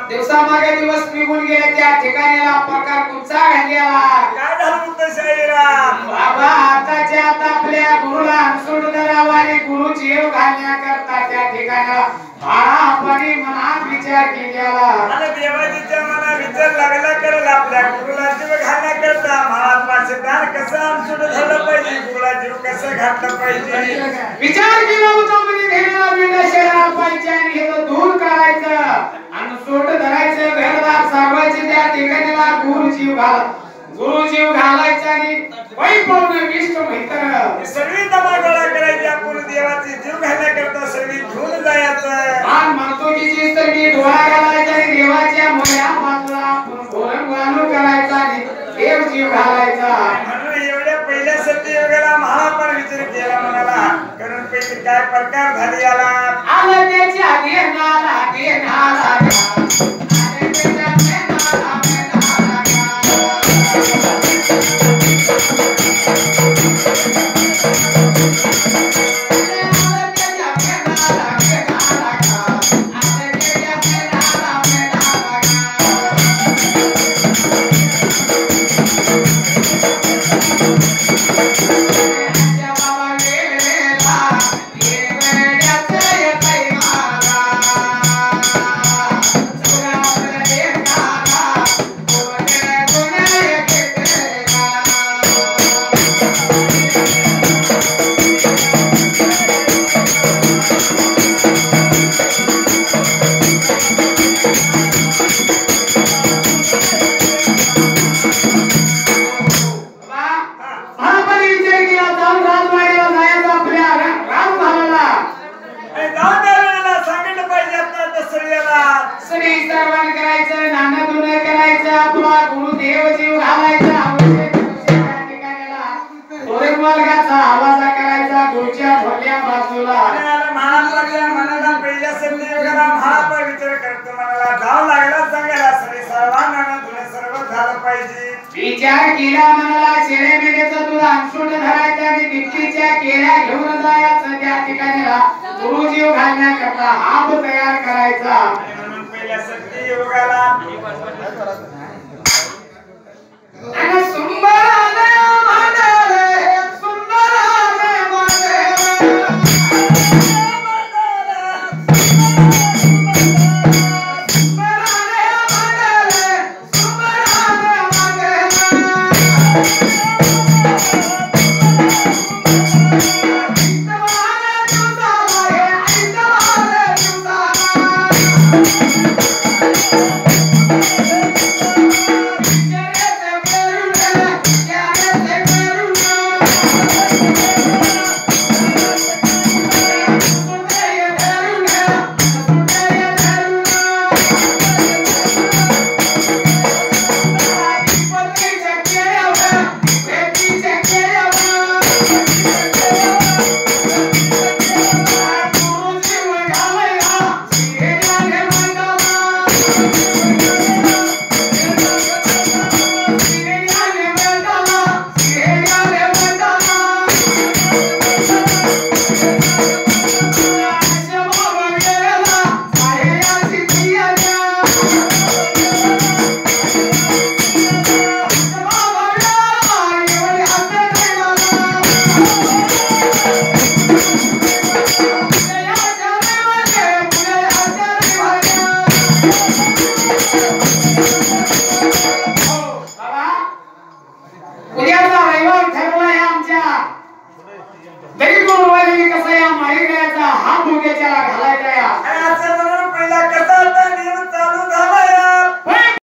दिवसामागे दिवस निघून गेले त्या ठिकाणीला प्रकार कुठचा घडलेला काय झालं होतं शाहीराम बाबा आताच्या आता आपल्या गुरुला अनसोड करावा आणि गुरु जीव घालण्याकरता त्या ठिकाणाला महारापाने मनात विचार केलेला आणि देवाजीच्या मनात विचार लागला करेल आपल्या गुरुला जीव घालण्याकरता महारापाचे दान कसं अनसोड झालं पाहिजे गुरुला जीव कसं घातलं पाहिजे विचार केला होता म्हणजे घेण्याला बिना शरीरा पाहिजे आणि हे दूर करायचं आणि सोट धरायचं घरदार सारवायचे त्या ठिकाणीला गुरु जीव घालायचा आणि वैभवने विष्ट मैत्र सगळी तमागोळा करायची आपण देवाची जीव घालण्याकरता सगळी घेऊन जायचं मान म्हणतो की जी सगळी डोळा घालायचा आणि देवाच्या मोया बाजूला आपण घोरण घालू करायचा आणि देव जीव घालायचा म्हणून एवढ्या पहिल्या सती वगैरे महारापाने विचार केला म्हणाला कारण पहिले काय प्रकार झाले याला आलं त्याच्या घेणाला विचार केला मनाला शेळे मेढ्याचं दूध अंशुट धरायचं आणि बिक्कीच्या केळ्या घेऊन जायचं त्या ठिकाणीला गुरु जीव घालण्याकरता हात तयार करायचा पहिल्या सती योगाला